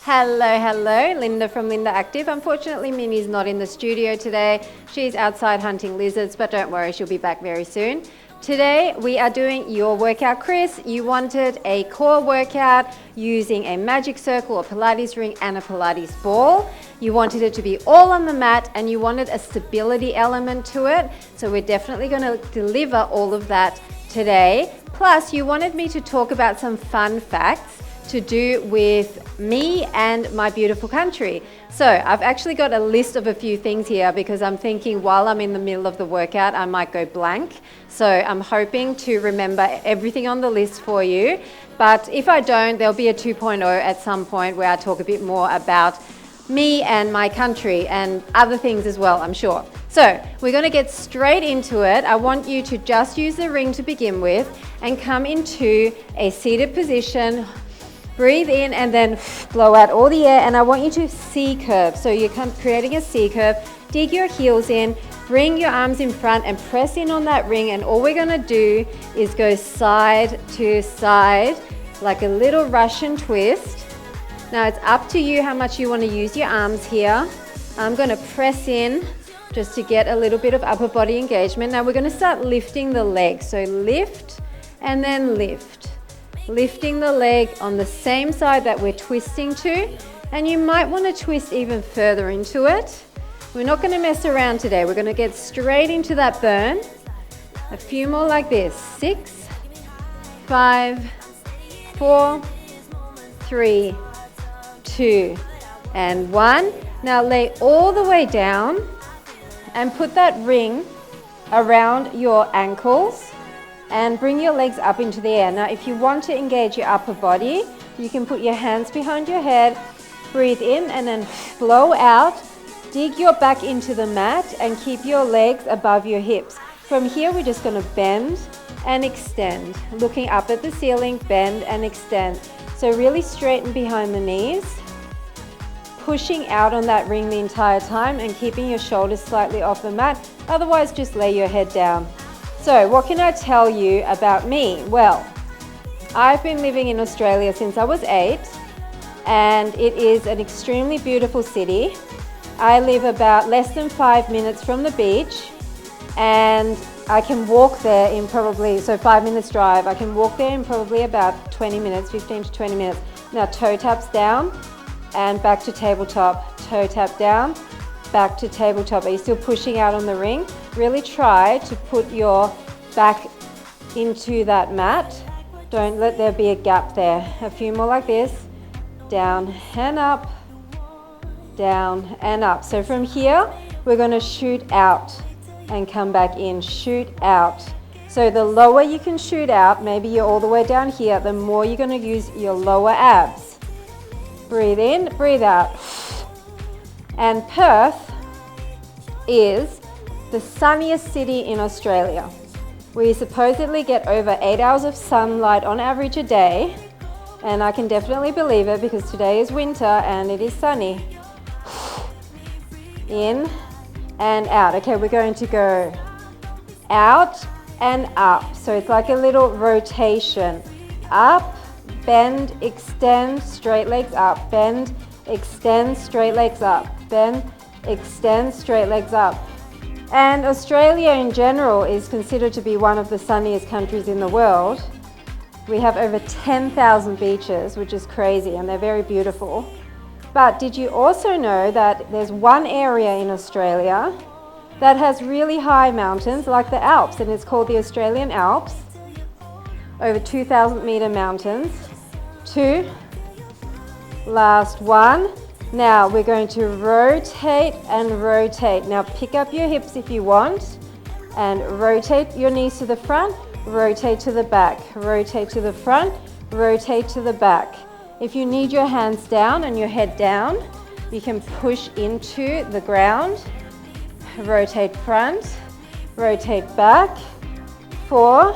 Hello, Linda from Linda Active. Unfortunately, Minnie's not in the studio today. She's outside hunting lizards, but don't worry, she'll be back very soon. Today, we are doing your workout, Chris. You wanted a core workout using a magic circle, a Pilates ring, and a Pilates ball. You wanted it to be all on the mat, and you wanted a stability element to it. So we're definitely going to deliver all of that today. Plus, you wanted me to talk about some fun facts to do with me and my beautiful country. So I've actually got a list of a few things here because I'm thinking while I'm in the middle of the workout, I might go blank. So I'm hoping to remember everything on the list for you. But if I don't, there'll be a 2.0 at some point where I talk a bit more about me and my country and other things as well, I'm sure. So we're going to get straight into it. I want you to just use the ring to begin with and come into a seated position. Breathe in and then blow out all the air, and I want you to C curve. So you're creating a C curve. Dig your heels in, bring your arms in front and press in on that ring, and all we're going to do is go side to side like a little Russian twist. Now it's up to you how much you want to use your arms here. I'm going to press in just to get a little bit of upper body engagement. Now we're going to start lifting the legs. So lift and then lift. Lifting the leg on the same side that we're twisting to, and you might want to twist even further into it. We're not going to mess around today. We're going to get straight into that burn. A few more like this. 6, 5, 4, 3, 2, and 1. Now lay all the way down and put that ring around your ankles and bring your legs up into the air. Now, if you want to engage your upper body, you can put your hands behind your head, breathe in and then blow out. Dig your back into the mat and keep your legs above your hips. From here, we're just going to bend and extend. Looking up at the ceiling, bend and extend. So really straighten behind the knees. Pushing out on that ring the entire time and keeping your shoulders slightly off the mat. Otherwise, just lay your head down. So what can I tell you about me? Well, I've been living in Australia since I was 8, and it is an extremely beautiful city. I live about less than 5 minutes from the beach, and I can walk there in probably, so 5 minutes drive, I can walk there in probably about 20 minutes, 15 to 20 minutes. Now toe taps down and back to tabletop, toe tap down, back to tabletop. Are you still pushing out on the ring? Really try to put your back into that mat. Don't let there be a gap there. A few more like this. Down and up, down and up. So from here, we're going to shoot out and come back in, shoot out. So the lower you can shoot out, maybe you're all the way down here, the more you're going to use your lower abs. Breathe in, breathe out. And Perth is the sunniest city in Australia. We supposedly get over 8 hours of sunlight on average a day, and I can definitely believe it because today is winter and it is sunny. In and out. Okay, we're going to go out and up. So it's like a little rotation. Up, bend, extend, straight legs up. Bend, extend, straight legs up. Bend, extend, straight legs up. And Australia in general is considered to be one of the sunniest countries in the world. We have over 10,000 beaches, which is crazy, and they're very beautiful. But did you also know that there's one area in Australia that has really high mountains, like the Alps, and it's called the Australian Alps. Over 2,000 meter mountains. 2, last 1. Now we're going to rotate and rotate. Now pick up your hips if you want and rotate your knees to the front, rotate to the back, rotate to the front, rotate to the back. If you need your hands down and your head down, you can push into the ground. Rotate front, rotate back. 4,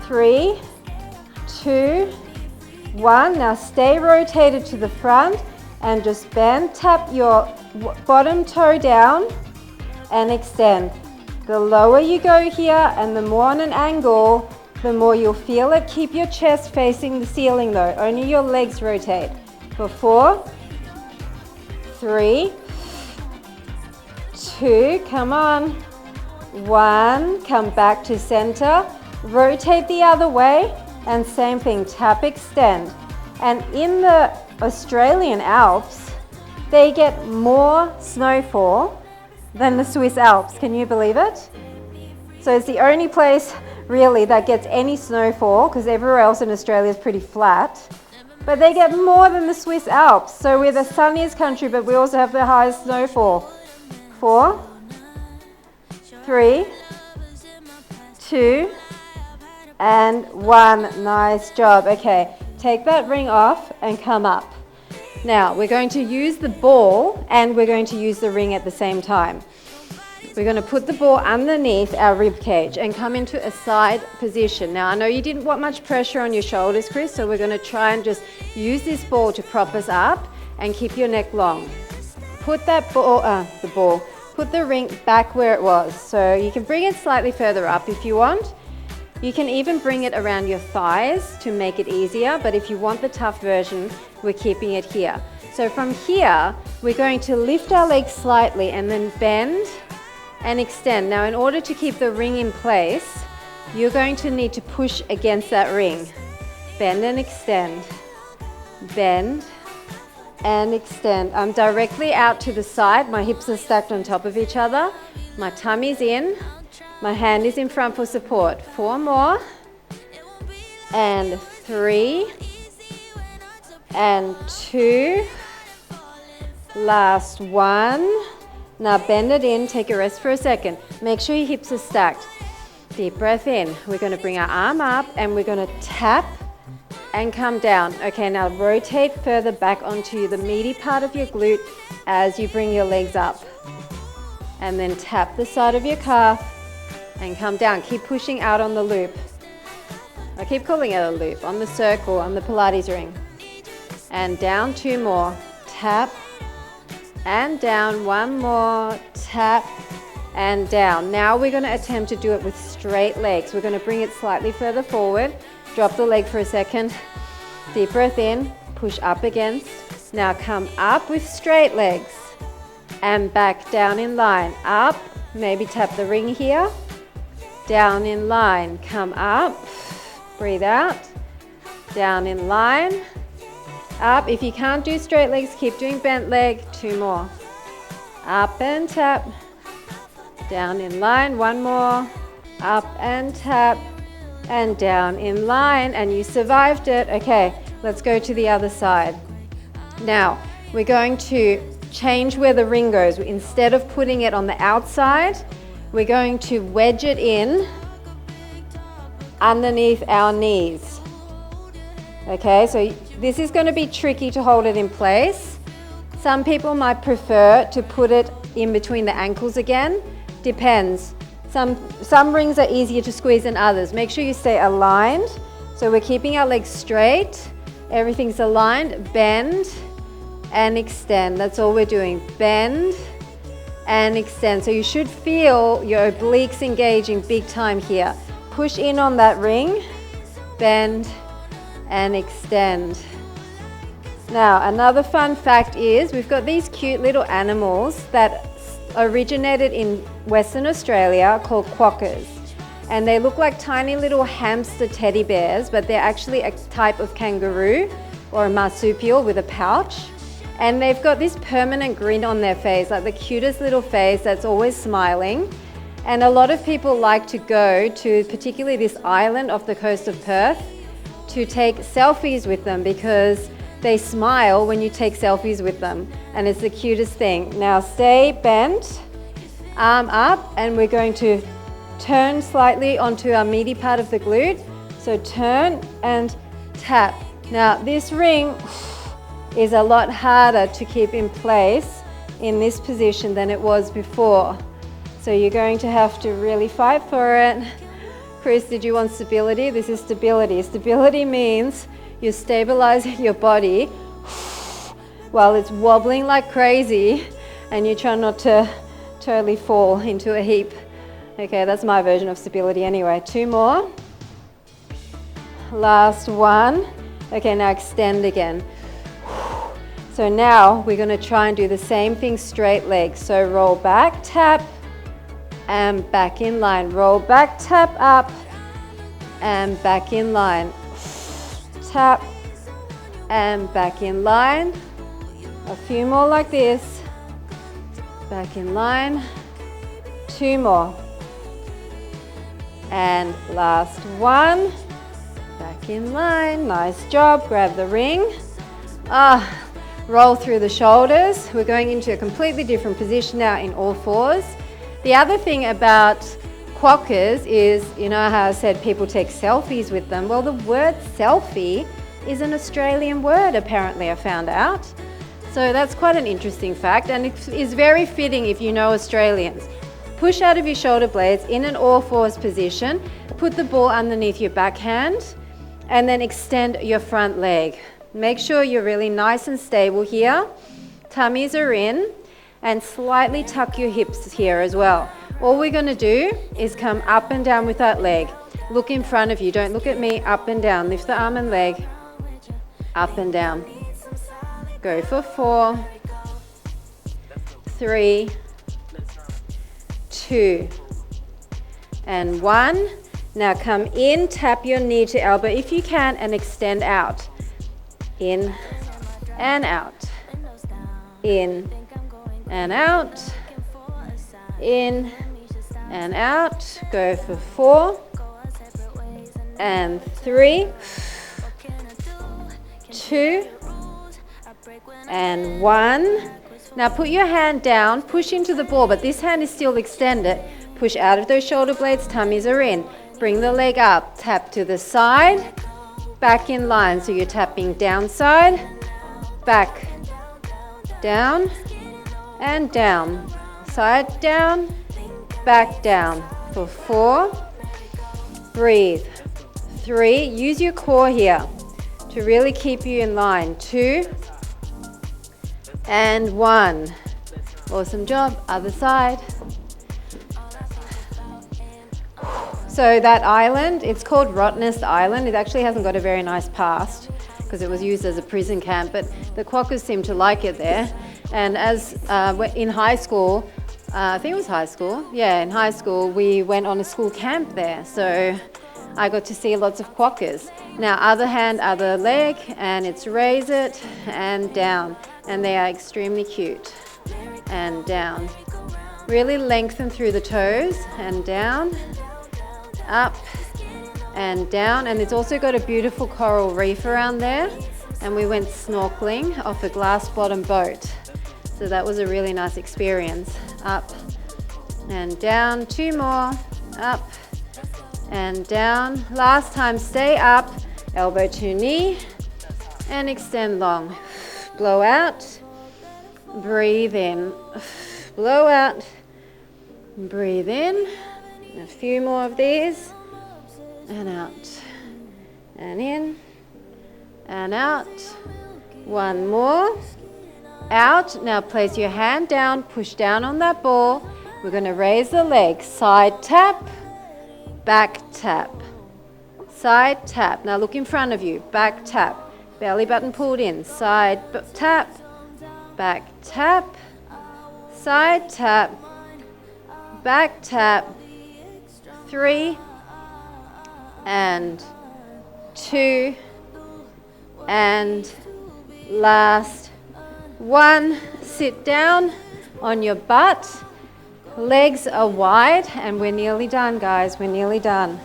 3, 2, 1. Now stay rotated to the front. And just bend, tap your bottom toe down and extend. The lower you go here and the more on an angle, the more you'll feel it. Keep your chest facing the ceiling though, only your legs rotate. for 4, 3, 2, come on, 1, come back to center, rotate the other way, and same thing, tap, extend. And in the Australian Alps, they get more snowfall than the Swiss Alps. Can you believe it? So it's the only place really that gets any snowfall, because everywhere else in Australia is pretty flat. But they get more than the Swiss Alps. So we're the sunniest country, but we also have the highest snowfall. 4, 3, 2, and 1. Nice job. Okay, take that ring off and come up. Now we're going to use the ball and we're going to use the ring at the same time. We're going to put the ball underneath our rib cage and come into a side position. Now I know you didn't want much pressure on your shoulders, Chris, so we're going to try and just use this ball to prop us up and keep your neck long. Put that ball, put the ring back where it was. So you can bring it slightly further up if you want. You can even bring it around your thighs to make it easier, but if you want the tough version, we're keeping it here. So from here, we're going to lift our legs slightly and then bend and extend. Now in order to keep the ring in place, you're going to need to push against that ring. Bend and extend. Bend and extend. I'm directly out to the side. My hips are stacked on top of each other. My tummy's in. My hand is in front for support. 4 more. And 3. And 2. Last 1. Now bend it in, take a rest for a second. Make sure your hips are stacked. Deep breath in. We're going to bring our arm up and we're going to tap and come down. Okay, now rotate further back onto the meaty part of your glute as you bring your legs up. And then tap the side of your calf and come down. Keep pushing out on the loop. I keep calling it a loop, on the circle, on the Pilates ring. And down 2 more. Tap and down. 1 more. Tap and down. Now we're going to attempt to do it with straight legs. We're going to bring it slightly further forward. Drop the leg for a second. Deep breath in. Push up against. Now come up with straight legs. And back down in line. Up. Maybe tap the ring here. Down in line. Come up. Breathe out. Down in line. Up. If you can't do straight legs, keep doing bent leg. 2 more. Up and tap. Down in line. 1 more. Up and tap. And down in line. And you survived it. Okay, let's go to the other side. Now, we're going to change where the ring goes. Instead of putting it on the outside, we're going to wedge it in underneath our knees. Okay, so this is going to be tricky to hold it in place. Some people might prefer to put it in between the ankles again. Depends. Some rings are easier to squeeze than others. Make sure you stay aligned. So we're keeping our legs straight. Everything's aligned. Bend and extend. That's all we're doing. Bend and extend. So you should feel your obliques engaging big time here. Push in on that ring. Bend and extend. Now, another fun fact is we've got these cute little animals that originated in Western Australia called quokkas. And they look like tiny little hamster teddy bears, but they're actually a type of kangaroo or a marsupial with a pouch. And they've got this permanent grin on their face, like the cutest little face that's always smiling. And a lot of people like to go to particularly this island off the coast of Perth to take selfies with them because they smile when you take selfies with them. And it's the cutest thing. Now stay bent, arm up, and we're going to turn slightly onto our meaty part of the glute. So turn and tap. Now this ring is a lot harder to keep in place in this position than it was before. So you're going to have to really fight for it. Chris, did you want stability? This is stability. Stability means you're stabilizing your body while it's wobbling like crazy and you try not to totally fall into a heap. Okay, that's my version of stability anyway. 2 more. Last 1. Okay, now extend again. So now we're going to try and do the same thing, straight legs. So roll back, tap, and back in line. Roll back, tap, up, and back in line. Tap, and back in line. A few more like this. Back in line. 2 more. And last one. Back in line. Nice job. Grab the ring. Roll through the shoulders. We're going into a completely different position now in all fours. The other thing about quokkas is, you know how I said people take selfies with them? Well, the word selfie is an Australian word, apparently, I found out. So that's quite an interesting fact, and it is very fitting if you know Australians. Push out of your shoulder blades in an all fours position, put the ball underneath your backhand, and then extend your front leg. Make sure you're really nice and stable here. Tummies are in, and slightly tuck your hips here as well. All we're going to do is come up and down with that leg. Look in front of you, don't look at me. Up and down, lift the arm and leg. Up and down. Go for 4, 3, 2, and 1. Now come in, tap your knee to elbow if you can, and extend out. In and out. In and out. In and out. Go for 4 and 3, 2, and 1. Now put your hand down, push into the ball, but this hand is still extended. Push out of those shoulder blades, tummies are in. Bring the leg up, tap to the side, back in line. So you're tapping downside, back, down, and down. Side down, back down. For 4, breathe. 3, use your core here to really keep you in line. 2, and 1. Awesome job. Other side. So that island, it's called Rottnest Island. It actually hasn't got a very nice past because it was used as a prison camp, but the quokkas seem to like it there. And as in high school, I think it was high school, yeah, in high school, we went on a school camp there. So I got to see lots of quokkas. Now other hand, other leg, and it's raise it and down. And they are extremely cute. And down. Really lengthen through the toes and down, up and down. And it's also got a beautiful coral reef around there. And we went snorkeling off a glass bottom boat. So that was a really nice experience. Up and down. 2 more. Up and down. Last time, stay up, elbow to knee, and extend long. Blow out, breathe in, blow out, breathe in. A few more of these, and out, and in, and out. 1 more, out. Now place your hand down, push down on that ball. We're going to raise the leg, side tap, back tap, side tap. Now look in front of you, back tap. Belly button pulled in, side tap, back tap, side tap, back tap. 3 and 2 and last 1. Sit down on your butt. Legs are wide, and we're nearly done, guys. We're nearly done.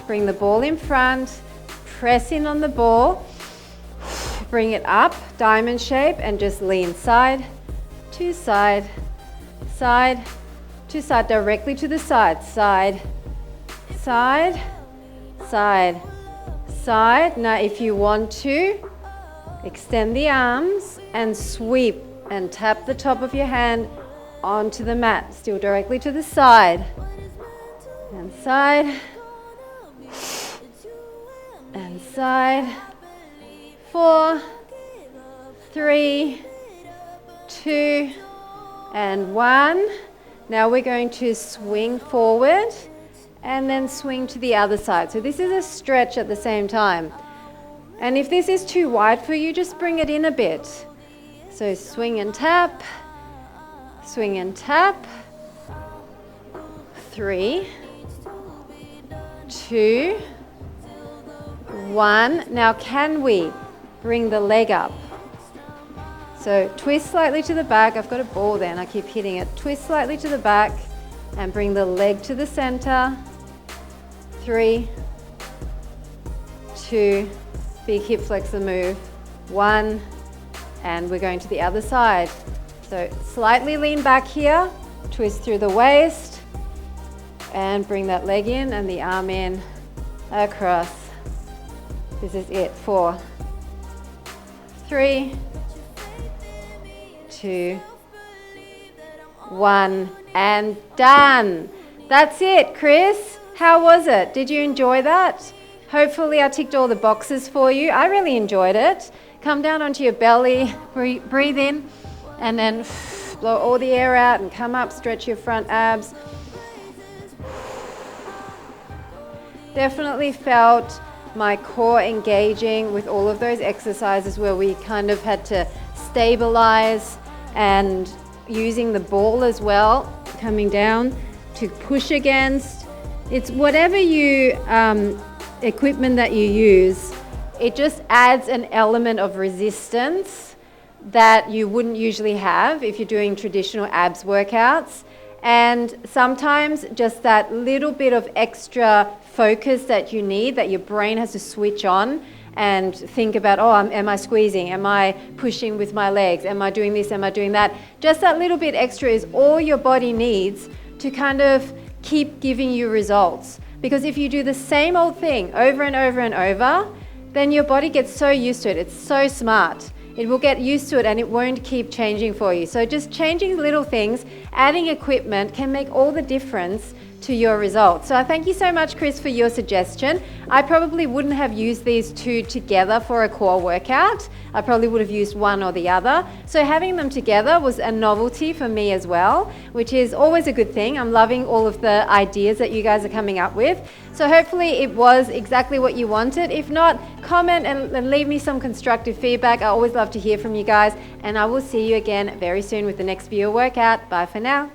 Bring the ball in front, press in on the ball. Bring it up, diamond shape, and just lean side to side, side to side, directly to the side, side, side, side, side. Now if you want to, extend the arms and sweep and tap the top of your hand onto the mat, still directly to the side, and side, and side. 4, 3, 2, and 1. Now we're going to swing forward and then swing to the other side. So this is a stretch at the same time. And if this is too wide for you, just bring it in a bit. So swing and tap, swing and tap. 3, 2, 1. Now can we bring the leg up? So twist slightly to the back. I've got a ball there and I keep hitting it. Twist slightly to the back and bring the leg to the center. 3, 2, big hip flexor move. 1, and we're going to the other side. So slightly lean back here, twist through the waist, and bring that leg in and the arm in, across. This is it. 4, 3, 2, 1, and done. That's it, Chris. How was it? Did you enjoy that? Hopefully I ticked all the boxes for you. I really enjoyed it. Come down onto your belly, breathe in, and then blow all the air out and come up, stretch your front abs. Definitely felt my core engaging with all of those exercises where we kind of had to stabilize, and using the ball as well, coming down to push against. It's whatever you equipment that you use, it just adds an element of resistance that you wouldn't usually have if you're doing traditional abs workouts. And sometimes just that little bit of extra focus that you need, that your brain has to switch on and think about, oh, am I squeezing? Am I pushing with my legs? Am I doing this? Am I doing that? Just that little bit extra is all your body needs to kind of keep giving you results. Because if you do the same old thing over and over and over, then your body gets so used to it. It's so smart. It will get used to it and it won't keep changing for you. So just changing little things, adding equipment can make all the difference to your results. So I thank you so much, Chris, for your suggestion. I probably wouldn't have used these two together for a core workout. I probably would have used one or the other. So having them together was a novelty for me as well, which is always a good thing. I'm loving all of the ideas that you guys are coming up with. So hopefully it was exactly what you wanted. If not, comment and leave me some constructive feedback. I always love to hear from you guys, and I will see you again very soon with the next viewer workout. Bye for now.